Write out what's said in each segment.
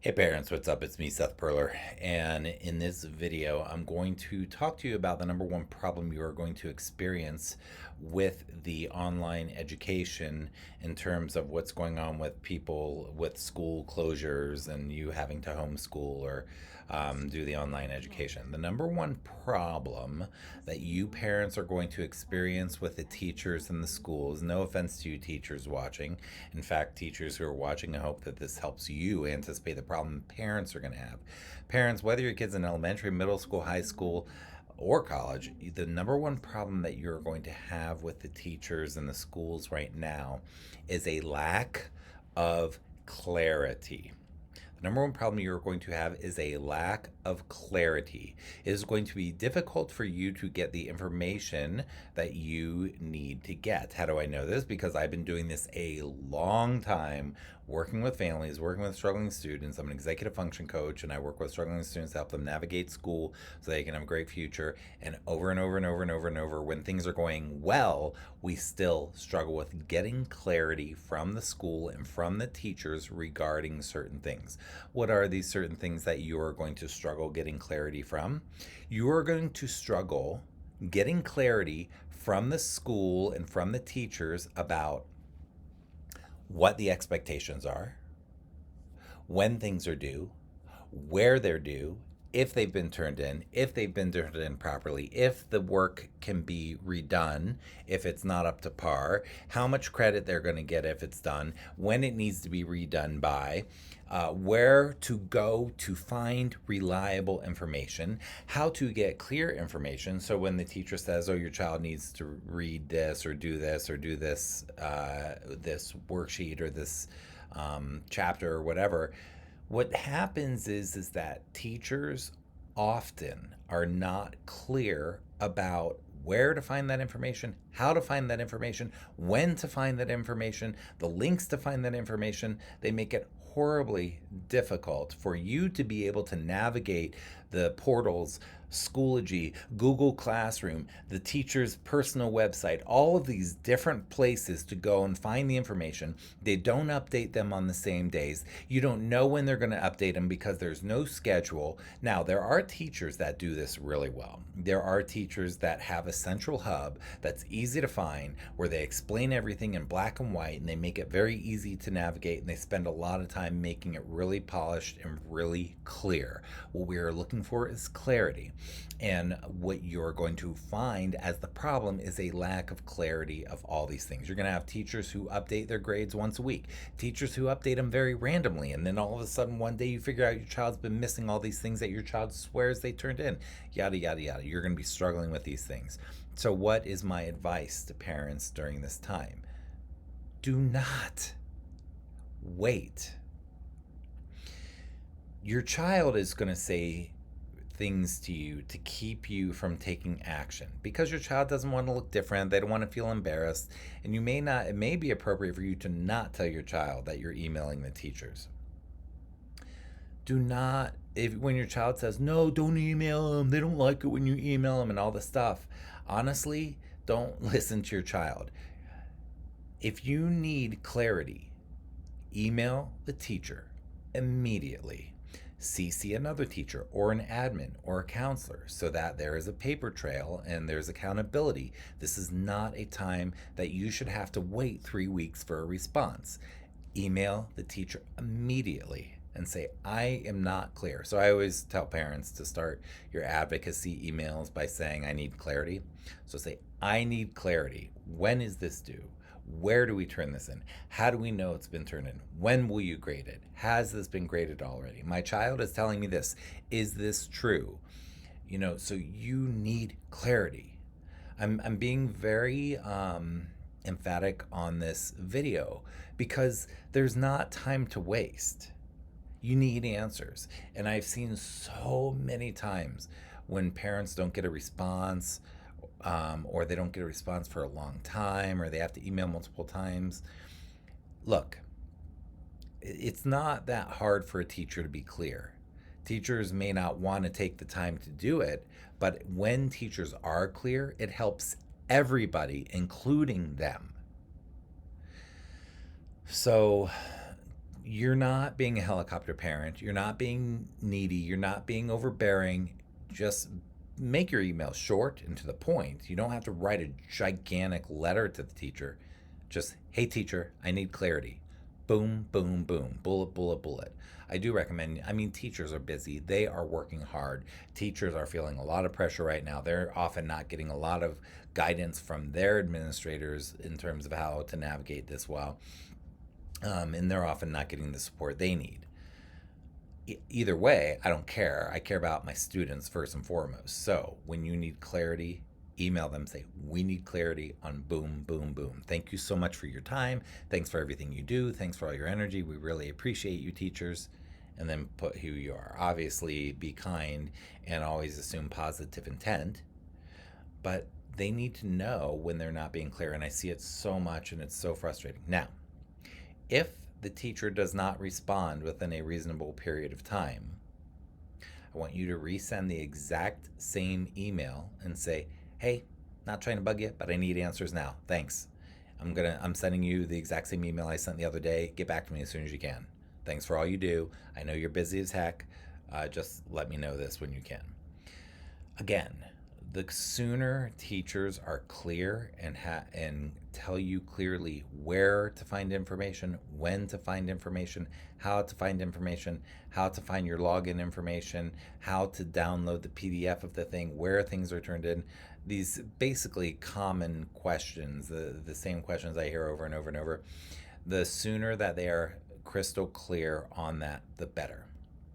Hey parents, what's up? It's me, Seth Perler, and in this video, I'm going to talk to you about the number one problem you are going to experience with the online education in terms of what's going on with people with school closures and you having to homeschool or do the online education. The number one problem that you parents are going to experience with the teachers in the schools, no offense to you teachers watching, in fact, teachers who are watching, I hope that this helps you anticipate the problem parents are going to have. Parents, whether your kid's in elementary, middle school, high school, or college, the number one problem that you're going to have with the teachers in the schools right now is a lack of clarity. The number one problem you're going to have is a lack of clarity. It is going to be difficult for you to get the information that you need to get. How do I know this? Because I've been doing this a long time, working with families, working with struggling students. I'm an executive function coach, and I work with struggling students to help them navigate school so they can have a great future. And over and over and over and over and over, when things are going well, we still struggle with getting clarity from the school and from the teachers regarding certain things. What are these certain things that you are going to struggle getting clarity from? You are going to struggle getting clarity from the school and from the teachers about what the expectations are, when things are due, where they're due, if they've been turned in, if they've been turned in properly, if the work can be redone, if it's not up to par, how much credit they're going to get if it's done, when it needs to be redone by, where to go to find reliable information, how to get clear information. So when the teacher says, "Oh, your child needs to read this or do this or do this, this worksheet or this chapter or whatever," what happens is that teachers often are not clear about where to find that information, how to find that information, when to find that information, the links to find that information. They make it horribly difficult for you to be able to navigate the portals, Schoology, Google Classroom, the teacher's personal website, all of these different places to go and find the information. They don't update them on the same days. You don't know when they're going to update them because there's no schedule. Now, there are teachers that do this really well. There are teachers that have a central hub that's easy to find where they explain everything in black and white and they make it very easy to navigate, and they spend a lot of time making it really polished and really clear. What we are looking for is clarity. And what you're going to find as the problem is a lack of clarity of all these things. You're going to have teachers who update their grades once a week, teachers who update them very randomly, and then all of a sudden one day you figure out your child's been missing all these things that your child swears they turned in, yada, yada, yada. You're going to be struggling with these things. So what is my advice to parents during this time? Do not wait. Your child is going to say things to you to keep you from taking action because your child doesn't want to look different. They don't want to feel embarrassed. And you may not, it may be appropriate for you to not tell your child that you're emailing the teachers. Do not, if when your child says, "No, don't email them, they don't like it when you email them," and all this stuff, honestly, don't listen to your child. If you need clarity, email the teacher immediately. CC another teacher or an admin or a counselor so that there is a paper trail and there's accountability. This is not a time that you should have to wait 3 weeks for a response. Email the teacher immediately and say, "I am not clear." So I always tell parents to start your advocacy emails by saying, "I need clarity." So say, "I need clarity. When is this due? Where do we turn this in? How do we know it's been turned in? When will you grade it? Has this been graded already? My child is telling me this. Is this true?" So you need clarity. I'm being very emphatic on this video because there's not time to waste. You need answers. And I've seen so many times when parents don't get a response, or they don't get a response for a long time, or they have to email multiple times. Look, it's not that hard for a teacher to be clear. Teachers may not want to take the time to do it, but when teachers are clear, it helps everybody, including them. So you're not being a helicopter parent. You're not being needy. You're not being overbearing. Just make your email short and to the point. You don't have to write a gigantic letter to the teacher. Just, hey, teacher, I need clarity. Boom, boom, boom. Bullet, bullet, bullet. I do recommend, I mean, teachers are busy. They are working hard. Teachers are feeling a lot of pressure right now. They're often not getting a lot of guidance from their administrators in terms of how to navigate this well. And they're often not getting the support they need. Either way, I don't care. I care about my students first and foremost. So when you need clarity, email them, say, we need clarity on boom, boom, boom. Thank you so much for your time. Thanks for everything you do. Thanks for all your energy. We really appreciate you, teachers. And then put who you are. Obviously, be kind and always assume positive intent. But they need to know when they're not being clear. And I see it so much and it's so frustrating. Now, if the teacher does not respond within a reasonable period of time, I want you to resend the exact same email and say, hey, not trying to bug you, but I need answers now. Thanks. I'm sending you the exact same email I sent the other day. Get back to me as soon as you can. Thanks for all you do. I know you're busy as heck. Just let me know this when you can. Again, the sooner teachers are clear and tell you clearly where to find information, when to find information, how to find information, how to find your login information, how to download the PDF of the thing, where things are turned in, these basically common questions, the same questions I hear over and over and over, the sooner that they are crystal clear on that, the better.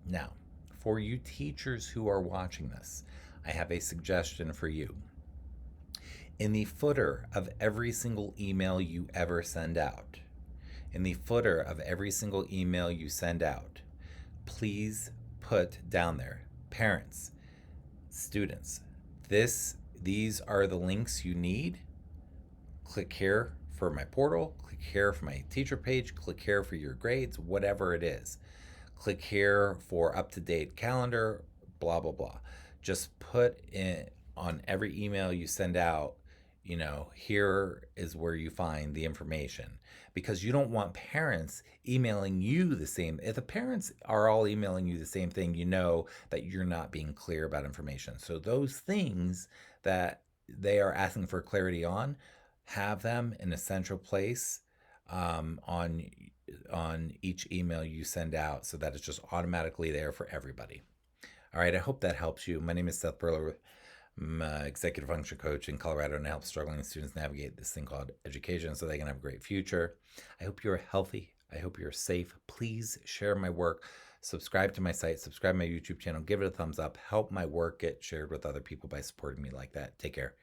Now, for you teachers who are watching this, I have a suggestion for you. In the footer of every single email you ever send out, please put down there, parents, students, these are the links you need. Click here for my portal, click here for my teacher page, click here for your grades, whatever it is. Click here for up-to-date calendar, blah, blah, blah. Just put in on every email you send out, here is where you find the information, because you don't want parents emailing you the same. If the parents are all emailing you the same thing, you know that you're not being clear about information. So those things that they are asking for clarity on, have them in a central place on each email you send out, so that it's just automatically there for everybody. All right, I hope that helps you. My name is Seth Perler. I'm an executive function coach in Colorado, and I help struggling students navigate this thing called education so they can have a great future. I hope you're healthy. I hope you're safe. Please share my work. Subscribe to my site. Subscribe to my YouTube channel. Give it a thumbs up. Help my work get shared with other people by supporting me like that. Take care.